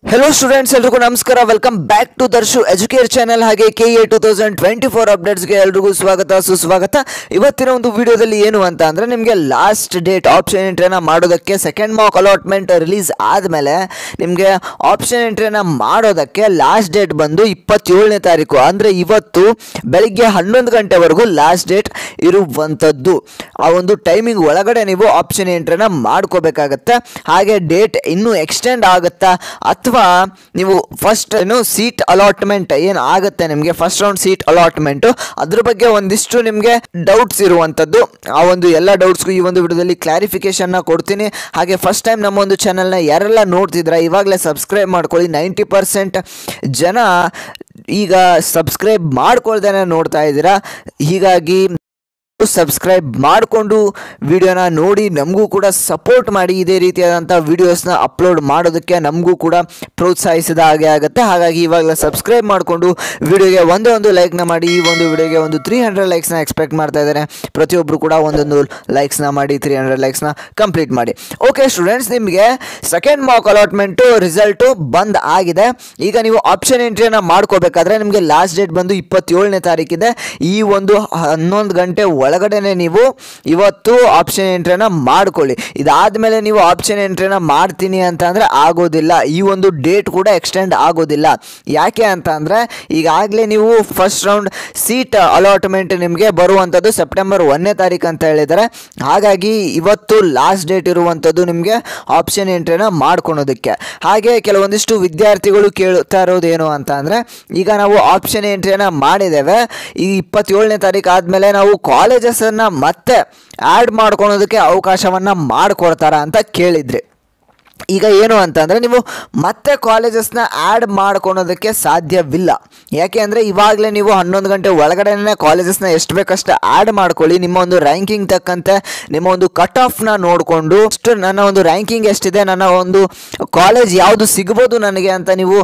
Hello students एल्रिಗೂ ನಮಸ್ಕಾರ welcome back to Darshu Educare channel ಹಾಗೆ KA 2024 ಅಪ್ಡೇಟ್ಸ್ ಗೆ ಎಲ್ರಿಗೂ ಸ್ವಾಗತ ಸುಸ್ವಾಗತ। ಇವತ್ತಿನ ಒಂದು ವಿಡಿಯೋದಲ್ಲಿ ಏನು ಅಂತ ಅಂದ್ರೆ ನಿಮಗೆ ಲಾಸ್ಟ್ ಡೇಟ್ ಆಪ್ಷನ್ ಎಂಟ್ರಿನ ಮಾಡೋದಕ್ಕೆ ಸೆಕೆಂಡ್ ಮಾಕ್ ಅಲಾಟ್ಮೆಂಟ್ ರಿಲೀಸ್ ಆದಮೇಲೆ ನಿಮಗೆ ಆಪ್ಷನ್ ಎಂಟ್ರಿನ ಮಾಡೋದಕ್ಕೆ ಲಾಸ್ಟ್ ಡೇಟ್ ಬಂದು 27ನೇ ತಾರೀಕು ಅಂದ್ರೆ ಇವತ್ತು ಬೆಳಿಗ್ಗೆ 11 ಗಂಟೆವರೆಗೂ ಲಾಸ್ಟ್ ಡೇಟ್ ಇರುವಂತದ್ದು। ಆ ಒಂದು ಟೈಮಿಂಗ್ ಒಳಗಡೆ ನೀವು ಆಪ್ಷನ್ ಎಂಟ್ರಿನ ಮಾಡ್ಕೋಬೇಕಾಗುತ್ತೆ। ಹಾಗೆ ಡೇಟ್ ಇನ್ನೂ ಎಕ್ಸ್ಟೆಂಡ್ ಆಗುತ್ತಾ ಅಥವಾ ನೀವು ಫಸ್ಟ್ ಸೀಟ್ ಅಲಾಟ್ಮೆಂಟ್ ಏನು ಆಗುತ್ತೆ ನಿಮಗೆ ಫಸ್ಟ್ ರೌಂಡ್ ಸೀಟ್ ಅಲಾಟ್ಮೆಂಟ್ ಅದ್ರ ಬಗ್ಗೆ ಒಂದಿಷ್ಟು ನಿಮಗೆ ಡೌಟ್ಸ್ ಇರುವಂತದ್ದು। ಆ ಒಂದು ಎಲ್ಲ ಡೌಟ್ಸ್ಗೂ ಈ ಒಂದು ವಿಡಿಯೋದಲ್ಲಿ ಕ್ಲಾರಿಫಿಕೇಶನ್ ನ ಕೊಡ್ತೀನಿ। ಹಾಗೆ ಫಸ್ಟ್ ಟೈಮ್ ನಮ್ಮ ಒಂದು ಚಾನೆಲ್ನ ಯಾರೆಲ್ಲ ನೋಡ್ತಿದ್ರ ಇವಾಗಲೇ ಸಬ್ಸ್ಕ್ರೈಬ್ ಮಾಡ್ಕೊಳ್ಳಿ। 90% ಜನ ಈಗ ಸಬ್ಸ್ಕ್ರೈಬ್ ಮಾಡ್ಕೊಳ್ದೇನೆ ನೋಡ್ತಾ ಇದ್ದೀರಾ, ಹೀಗಾಗಿ ಸಬ್ಸ್ಕ್ರೈಬ್ ಮಾಡಿಕೊಂಡು ವಿಡಿಯೋನ ನೋಡಿ ನಮಗೂ ಕೂಡ ಸಪೋರ್ಟ್ ಮಾಡಿ। ಇದೇ ರೀತಿಯಾದಂಥ ವಿಡಿಯೋಸ್ನ ಅಪ್ಲೋಡ್ ಮಾಡೋದಕ್ಕೆ ನಮಗೂ ಕೂಡ ಪ್ರೋತ್ಸಾಹಿಸಿದ ಹಾಗೆ ಆಗುತ್ತೆ। ಹಾಗಾಗಿ ಇವಾಗಲೇ ಸಬ್ಸ್ಕ್ರೈಬ್ ಮಾಡಿಕೊಂಡು ವಿಡಿಯೋಗೆ ಒಂದು ಲೈಕ್ನ ಮಾಡಿ। ಈ ಒಂದು ವಿಡಿಯೋಗೆ ಒಂದು 300 ಲೈಕ್ಸ್ನ ಎಕ್ಸ್ಪೆಕ್ಟ್ ಮಾಡ್ತಾ ಇದ್ದಾರೆ। ಪ್ರತಿಯೊಬ್ಬರು ಕೂಡ ಒಂದೊಂದು ಲೈಕ್ಸ್ನ ಮಾಡಿ 300 ಲೈಕ್ಸ್ನ ಕಂಪ್ಲೀಟ್ ಮಾಡಿ। ಓಕೆ ಸ್ಟೂಡೆಂಟ್ಸ್, ನಿಮಗೆ ಸೆಕೆಂಡ್ ಮಾಕ್ ಅಲಾಟ್ಮೆಂಟು ರಿಸಲ್ಟು ಬಂದ್ ಆಗಿದೆ। ಈಗ ನೀವು ಆಪ್ಷನ್ ಎಂಟ್ರಿಯನ್ನು ಮಾಡ್ಕೋಬೇಕಾದ್ರೆ ನಿಮಗೆ ಲಾಸ್ಟ್ ಡೇಟ್ ಬಂದು 27ನೇ ತಾರೀಕಿದೆ। ಈ ಒಂದು 11 ಗಂಟೆ ಒಳಗಡೆನೆ ನೀವು ಇವತ್ತು ಆಪ್ಷನ್ ಎಂಟ್ರಿನ ಮಾಡ್ಕೊಳ್ಳಿ। ಇದಾದ್ಮೇಲೆ ನೀವು ಆಪ್ಷನ್ ಎಂಟ್ರಿನ ಮಾಡ್ತೀನಿ ಅಂತ ಅಂದ್ರೆ ಆಗೋದಿಲ್ಲ, ಈ ಒಂದು ಡೇಟ್ ಕೂಡ ಎಕ್ಸ್ಟೆಂಡ್ ಆಗೋದಿಲ್ಲ। ಯಾಕೆ ಅಂತ ಅಂದ್ರೆ ಈಗಾಗಲೇ ನೀವು ಫಸ್ಟ್ ರೌಂಡ್ ಸೀಟ್ ಅಲಾಟ್ಮೆಂಟ್ ನಿಮಗೆ ಬರುವಂಥದ್ದು ಸೆಪ್ಟೆಂಬರ್ 1ನೇ ತಾರೀಕು ಅಂತ ಹೇಳಿದ್ದಾರೆ। ಹಾಗಾಗಿ ಇವತ್ತು ಲಾಸ್ಟ್ ಡೇಟ್ ಇರುವಂಥದ್ದು ನಿಮಗೆ ಆಪ್ಷನ್ ಎಂಟ್ರಿನ ಮಾಡ್ಕೊಳೋದಕ್ಕೆ। ಹಾಗೆ ಕೆಲವೊಂದಿಷ್ಟು ವಿದ್ಯಾರ್ಥಿಗಳು ಕೇಳ್ತಾ ಇರೋದು ಏನು ಅಂತ ಅಂದ್ರೆ ಈಗ ನಾವು ಆಪ್ಷನ್ ಎಂಟ್ರಿನ ಮಾಡಿದ್ದೇವೆ, ಈ 27ನೇ ತಾರೀಕು ಆದಮೇಲೆ ನಾವು ಕಾಲೇಜಸ್ಸನ್ನು ಮತ್ತೆ ಆ್ಯಡ್ ಮಾಡ್ಕೊಳೋದಕ್ಕೆ ಅವಕಾಶವನ್ನು ಮಾಡಿಕೊಡ್ತಾರ ಅಂತ ಕೇಳಿದ್ರಿ। ಈಗ ಏನು ಅಂತಂದರೆ ನೀವು ಮತ್ತೆ ಕಾಲೇಜಸ್ನ ಆ್ಯಡ್ ಮಾಡ್ಕೊಳೋದಕ್ಕೆ ಸಾಧ್ಯವಿಲ್ಲ। ಯಾಕೆ ಅಂದರೆ ಇವಾಗಲೇ ನೀವು 11 ಗಂಟೆ ಒಳಗಡೆನೇ ಕಾಲೇಜಸ್ನ ಎಷ್ಟು ಬೇಕಷ್ಟು ಆ್ಯಡ್ ಮಾಡ್ಕೊಳ್ಳಿ। ನಿಮ್ಮ ಒಂದು ರ್ಯಾಂಕಿಂಗ್ ತಕ್ಕಂತೆ ನಿಮ್ಮ ಒಂದು ಕಟ್ ಆಫ್ನ ನೋಡಿಕೊಂಡು ನನ್ನ ಒಂದು ರ್ಯಾಂಕಿಂಗ್ ಎಷ್ಟಿದೆ, ನನ್ನ ಒಂದು ಕಾಲೇಜ್ ಯಾವುದು ಸಿಗ್ಬೋದು ನನಗೆ ಅಂತ ನೀವು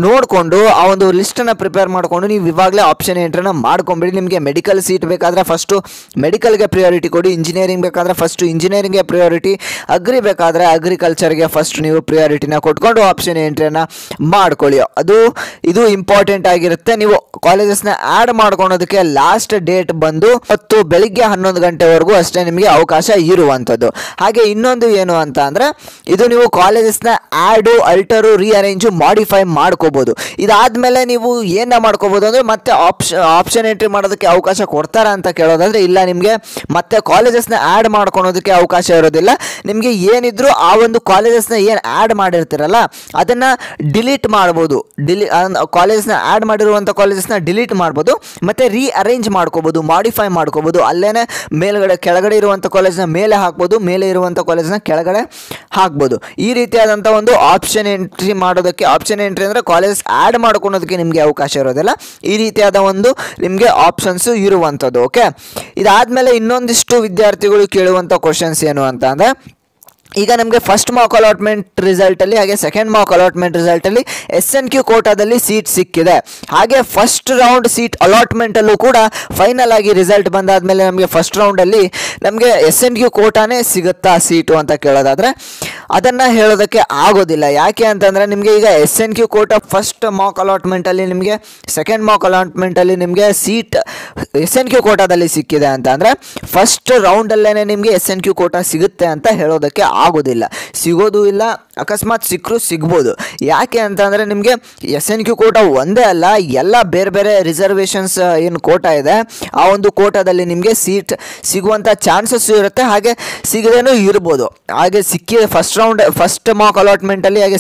ನೋಡಿಕೊಂಡು ಆ ಒಂದು ಲಿಸ್ಟನ್ನು ಪ್ರಿಪೇರ್ ಮಾಡಿಕೊಂಡು ನೀವು ಇವಾಗಲೇ ಆಪ್ಷನ್ ಎಂಟ್ರಿನ ಮಾಡ್ಕೊಂಬಿಡಿ। ನಿಮಗೆ ಮೆಡಿಕಲ್ ಸೀಟ್ ಬೇಕಾದರೆ ಫಸ್ಟು ಮೆಡಿಕಲ್ಗೆ ಪ್ರಿಯಾರಿಟಿ ಕೊಡಿ, ಇಂಜಿನಿಯರಿಂಗ್ ಬೇಕಾದರೆ ಫಸ್ಟು ಇಂಜಿನಿಯರಿಂಗ್ಗೆ ಪ್ರಿಯಾರಿಟಿ, ಅಗ್ರಿ ಬೇಕಾದರೆ ಅಗ್ರಿಕಲ್ಚರ್ಗೆ ಫಸ್ಟ್ ನೀವು ಪ್ರಿಯಾರಿಟಿನ ಕೊಟ್ಕೊಂಡು ಆಪ್ಷನ್ ಎಂಟ್ರಿನ ಮಾಡ್ಕೊಳ್ಳಿ। ಇದು ಇಂಪಾರ್ಟೆಂಟ್ ಆಗಿರುತ್ತೆ। ನೀವು ಕಾಲೇಜಸ್ನ ಆ್ಯಡ್ ಮಾಡ್ಕೊಳೋದಕ್ಕೆ ಲಾಸ್ಟ್ ಡೇಟ್ ಬಂದು ಇವತ್ತು ಬೆಳಿಗ್ಗೆ 11 ಗಂಟೆವರೆಗೂ ಅಷ್ಟೇ ನಿಮಗೆ ಅವಕಾಶ ಇರುವಂಥದ್ದು। ಹಾಗೆ ಇನ್ನೊಂದು ಏನು ಅಂತ ಅಂದರೆ ಇದು ನೀವು ಕಾಲೇಜಸ್ನ ಆ್ಯಡು ಅಲ್ಟರು ರೀಅರೇಂಜು ಮಾಡಿಫೈ ಮಾಡ್ಕೋಬೋದು। ಇದಾದಮೇಲೆ ನೀವು ಏನ ಮಾಡ್ಕೋಬೋದು ಅಂದರೆ ಮತ್ತೆ ಆಪ್ಷನ್ ಎಂಟ್ರಿ ಮಾಡೋದಕ್ಕೆ ಅವಕಾಶ ಕೊಡ್ತಾರ ಅಂತ ಕೇಳೋದಾದರೆ ಇಲ್ಲ, ನಿಮಗೆ ಮತ್ತೆ ಕಾಲೇಜಸ್ನ ಆ್ಯಡ್ ಮಾಡ್ಕೊಳೋದಕ್ಕೆ ಅವಕಾಶ ಇರೋದಿಲ್ಲ। ನಿಮಗೆ ಏನಿದ್ರು ಆ ಒಂದು ಕಾಲೇಜಸ್ನ ಏನು ಆ್ಯಡ್ ಮಾಡಿರ್ತೀರಲ್ಲ ಅದನ್ನು ಡಿಲೀಟ್ ಮಾಡ್ಬೋದು। ಕಾಲೇಜಸ್ನ ಆ್ಯಡ್ ಮಾಡಿರುವಂಥ ಕಾಲೇಜಸ್ನ ಡಿಲೀಟ್ ಮಾಡ್ಬೋದು, ಮತ್ತು ರೀಅರೇಂಜ್ ಮಾಡ್ಕೋಬೋದು, ಮಾಡಿಫೈ ಮಾಡ್ಕೋಬೋದು। ಅಲ್ಲೇ ಮೇಲ್ಗಡೆ ಕೆಳಗಡೆ ಇರುವಂಥ ಕಾಲೇಜ್ನ ಮೇಲೆ ಹಾಕ್ಬೋದು, ಮೇಲೆ ಇರುವಂಥ ಕಾಲೇಜ್ನ ಕೆಳಗಡೆ ಹಾಕ್ಬೋದು। ಈ ರೀತಿಯಾದಂಥ ಒಂದು ಆಪ್ಷನ್ ಎಂಟ್ರಿ ಮಾಡೋದಕ್ಕೆ, ಆಪ್ಷನ್ ಎಂಟ್ರಿ ಅಂದರೆ ಕಾಲೇಜಸ್ ಆ್ಯಡ್ ಮಾಡ್ಕೊಳೋದಕ್ಕೆ ನಿಮಗೆ ಅವಕಾಶ ಇರೋದಿಲ್ಲ। ಈ ರೀತಿಯಾದ ಒಂದು ನಿಮಗೆ ಆಪ್ಷನ್ಸು ಇರುವಂಥದ್ದು। ಓಕೆ, ಇದಾದಮೇಲೆ ಇನ್ನೊಂದಿಷ್ಟು ವಿದ್ಯಾರ್ಥಿಗಳು ಕೇಳುವಂಥ ಕ್ವಶನ್ಸ್ ಏನು ಅಂತ ಅಂದರೆ ಈಗ ನಮಗೆ ಫಸ್ಟ್ ಮಾಕ್ ಅಲಾಟ್ಮೆಂಟ್ ರಿಸಲ್ಟಲ್ಲಿ ಹಾಗೆ ಸೆಕೆಂಡ್ ಮಾಕ್ ಅಲಾಟ್ಮೆಂಟ್ ರಿಸಲ್ಟಲ್ಲಿ SNQ ಕೋಟಾದಲ್ಲಿ ಸೀಟ್ ಸಿಕ್ಕಿದೆ। ಹಾಗೆ ಫಸ್ಟ್ ರೌಂಡ್ ಸೀಟ್ ಅಲಾಟ್ಮೆಂಟಲ್ಲೂ ಕೂಡ ಫೈನಲ್ ಆಗಿ ರಿಸಲ್ಟ್ ಬಂದಾದಮೇಲೆ ನಮಗೆ ಫಸ್ಟ್ ರೌಂಡಲ್ಲಿ ನಮಗೆ SNQ ಕೋಟಾನೇ ಸಿಗುತ್ತಾ ಸೀಟು ಅಂತ ಕೇಳೋದಾದರೆ ಅದನ್ನು ಹೇಳೋದಕ್ಕೆ ಆಗೋದಿಲ್ಲ। ಯಾಕೆ ಅಂತಂದರೆ ನಿಮಗೆ ಈಗ SNQ ಕೋಟಾ ಫಸ್ಟ್ ಮಾಕ್ ಅಲಾಟ್ಮೆಂಟಲ್ಲಿ ನಿಮಗೆ ಸೆಕೆಂಡ್ ಮಾಕ್ ಅಲಾಟ್ಮೆಂಟಲ್ಲಿ ನಿಮಗೆ ಸೀಟ್ SNQ ಕೋಟಾದಲ್ಲಿ ಸಿಕ್ಕಿದೆ ಅಂತ ಅಂದರೆ ಫಸ್ಟ್ ರೌಂಡಲ್ಲೇ ನಿಮಗೆ SNQ ಕೋಟಾ ಸಿಗುತ್ತೆ ಅಂತ ಹೇಳೋದಕ್ಕೆ ಆಗೋದಿಲ್ಲ, ಸಿಗೋದು ಇಲ್ಲ, ಅಕಸ್ಮಾತ್ ಸಿಕ್ಕರೂ ಸಿಗ್ಬೋದು। ಯಾಕೆ ಅಂತಂದರೆ ನಿಮಗೆ SNQ ಕೋಟಾ ಒಂದೇ ಅಲ್ಲ, ಎಲ್ಲ ಬೇರೆ ಬೇರೆ ರಿಸರ್ವೇಷನ್ಸ್ ಏನು ಕೋಟಾ ಇದೆ ಆ ಒಂದು ಕೋಟಾದಲ್ಲಿ ನಿಮಗೆ ಸೀಟ್ ಸಿಗುವಂಥ ಚಾನ್ಸಸ್ ಇರುತ್ತೆ, ಹಾಗೆ ಸಿಗದೇನೂ ಇರ್ಬೋದು। ಹಾಗೆ ಸಿಕ್ಕಿದೆ ಫಸ್ಟ್ ಮಾಕ್ ಅಲಾಟ್ಮೆಂಟಲ್ಲಿ ಹಾಗೆ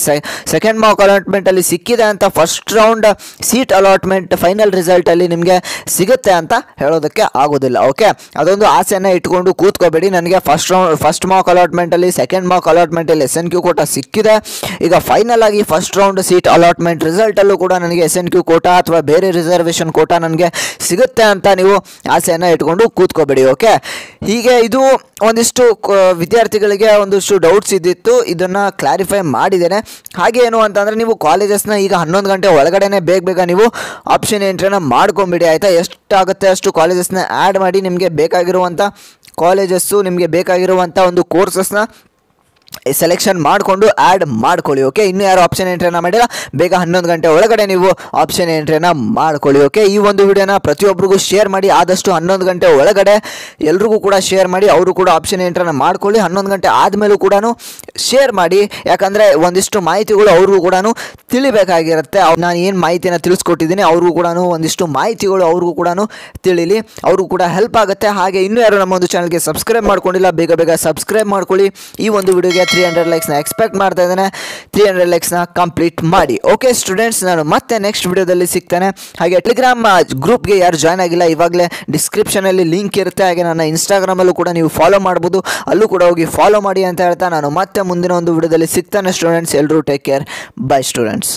ಸೆಕೆಂಡ್ ಮಾಕ್ ಅಲಾಟ್ಮೆಂಟಲ್ಲಿ ಸಿಕ್ಕಿದೆ ಅಂತ first round seat allotment final ರಿಸಲ್ಟಲ್ಲಿ ನಿಮಗೆ ಸಿಗುತ್ತೆ ಅಂತ ಹೇಳೋದಕ್ಕೆ ಆಗೋದಿಲ್ಲ। ಓಕೆ, ಅದೊಂದು ಆಸೆಯನ್ನು ಇಟ್ಕೊಂಡು ಕೂತ್ಕೋಬೇಡಿ, ನನಗೆ ಫಸ್ಟ್ ಮಾಕ್ ಅಲಾಟ್ಮೆಂಟಲ್ಲಿ ಸೆಕೆಂಡ್ ಮಾಕ್ ಅಲಾಟ್ಮೆಂಟಲ್ಲಿ SNQ ಕೋಟಾ ಸಿಕ್ಕಿದೆ, ಈಗ ಫೈನಲ್ ಆಗಿ ಫಸ್ಟ್ ರೌಂಡ್ ಸೀಟ್ ಅಲಾಟ್ಮೆಂಟ್ ರಿಸಲ್ಟಲ್ಲೂ ಕೂಡ ನನಗೆ SNQ ಕೋಟಾ ಅಥವಾ ಬೇರೆ ರಿಸರ್ವೇಷನ್ ಕೋಟಾ ನನಗೆ ಸಿಗುತ್ತೆ ಅಂತ ನೀವು ಆಸೆಯನ್ನು ಇಟ್ಕೊಂಡು ಕೂತ್ಕೋಬೇಡಿ। ಓಕೆ, ಹೀಗೆ ಇದು ಒಂದಿಷ್ಟು ವಿದ್ಯಾರ್ಥಿಗಳಿಗೆ ಒಂದಿಷ್ಟು ಡೌಟ್ಸ್ ಇದ್ದಿತ್ತು, ಇದನ್ನು ಕ್ಲಾರಿಫೈ ಮಾಡಿದ್ದೇನೆ। ಹಾಗೆ ಏನು ಅಂತಂದರೆ ನೀವು ಕಾಲೇಜಸ್ನ ಈಗ 11 ಗಂಟೆ ಒಳಗಡೆನೆ ಬೇಗ ನೀವು ಆಪ್ಷನ್ ಎಂಟ್ರಿನ ಮಾಡ್ಕೊಂಬಿಡಿ ಆಯಿತಾ। ಎಷ್ಟಾಗುತ್ತೆ ಅಷ್ಟು ಕಾಲೇಜಸ್ನ ಆ್ಯಡ್ ಮಾಡಿ ನಿಮಗೆ ಬೇಕಾಗಿರುವಂಥ ಕಾಲೇಜಸ್ಸು ನಿಮಗೆ ಬೇಕಾಗಿರುವಂಥ ಒಂದು ಕೋರ್ಸಸ್ನ ಸೆಲೆಕ್ಷನ್ ಮಾಡಿಕೊಂಡು ಆ್ಯಡ್ ಮಾಡ್ಕೊಳ್ಳಿ. ಓಕೆ, ಇನ್ನೂ ಯಾರು ಆಪ್ಷನ್ ಎಂಟ್ರಿಯನ್ನು ಮಾಡಿಲ್ಲ ಬೇಗ 11 ಗಂಟೆ ಒಳಗಡೆ ನೀವು ಆಪ್ಷನ್ ಎಂಟ್ರಿಯನ್ನು ಮಾಡ್ಕೊಳ್ಳಿ. ಓಕೆ, ಈ ಒಂದು ವಿಡಿಯೋನ ಪ್ರತಿಯೊಬ್ಬರಿಗೂ ಶೇರ್ ಮಾಡಿ, ಆದಷ್ಟು 11 ಗಂಟೆ ಒಳಗಡೆ ಎಲ್ರಿಗೂ ಕೂಡ ಶೇರ್ ಮಾಡಿ, ಅವರು ಕೂಡ ಆಪ್ಷನ್ ಎಂಟ್ರಿಯನ್ನು ಮಾಡ್ಕೊಳ್ಳಿ. 11 ಗಂಟೆ ಆದಮೇಲೂ ಕೂಡ ಶೇರ್ ಮಾಡಿ, ಯಾಕಂದರೆ ಒಂದಿಷ್ಟು ಮಾಹಿತಿಗಳು ಅವ್ರಿಗೂ ಕೂಡ ತಿಳಿಬೇಕಾಗಿರುತ್ತೆ. ನಾನು ಏನು ಮಾಹಿತಿನ ತಿಳಿಸ್ಕೊಟ್ಟಿದ್ದೀನಿ ಅವ್ರಿಗೂ ಕೂಡ ಒಂದಿಷ್ಟು ಮಾಹಿತಿಗಳು ಅವ್ರಿಗೂ ಕೂಡ ತಿಳಿಲಿ, ಅವ್ರಿಗೂ ಕೂಡ ಹೆಲ್ಪ್ ಆಗುತ್ತೆ. ಹಾಗೆ ಇನ್ನೂ ಯಾರು ನಮ್ಮ ಒಂದು ಚಾನಲ್ಗೆ ಸಬ್ಸ್ಕ್ರೈಬ್ ಮಾಡ್ಕೊಂಡಿಲ್ಲ ಬೇಗ ಬೇಗ ಸಬ್ಸ್ಕ್ರೈಬ್ ಮಾಡ್ಕೊಳ್ಳಿ. ಈ ಒಂದು ವಿಡಿಯೋಗೆ 300 ಲೈಕ್ಸ್ನ ಎಕ್ಸ್ಪೆಕ್ಟ್ ಮಾಡ್ತಾ ಇದ್ದೇನೆ. 300 ಲೈಕ್ಸ್ನ ಕಂಪ್ಲೀಟ್ ಮಾಡಿ. ಓಕೆ ಸ್ಟೂಡೆಂಟ್ಸ್, ನಾನು ಮತ್ತೆ ನೆಕ್ಸ್ಟ್ ವಿಡಿಯೋದಲ್ಲಿ ಸಿಗ್ತೇನೆ. ಹಾಗೆ ಟೆಲಿಗ್ರಾಮ್ ಗ್ರೂಪ್ಗೆ ಯಾರು ಜಾಯ್ನ್ ಆಗಿಲ್ಲ, ಇವಾಗಲೇ ಡಿಸ್ಕ್ರಿಪ್ಷನಲ್ಲಿ ಲಿಂಕ್ ಇರುತ್ತೆ. ಹಾಗೆ ನನ್ನ ಇನ್ಸ್ಟಾಗ್ರಾಮಲ್ಲೂ ಕೂಡ ನೀವು ಫಾಲೋ ಮಾಡ್ಬೋದು, ಅಲ್ಲೂ ಕೂಡ ಹೋಗಿ ಫಾಲೋ ಮಾಡಿ ಅಂತ ಹೇಳ್ತಾ ನಾನು ಮತ್ತೆ ಮುಂದಿನ ಒಂದು ವಿಡಿಯೋದಲ್ಲಿ ಸಿಗ್ತೇನೆ ಸ್ಟೂಡೆಂಟ್ಸ್. ಎಲ್ಲರೂ ಟೇಕ್ ಕೇರ್. By students.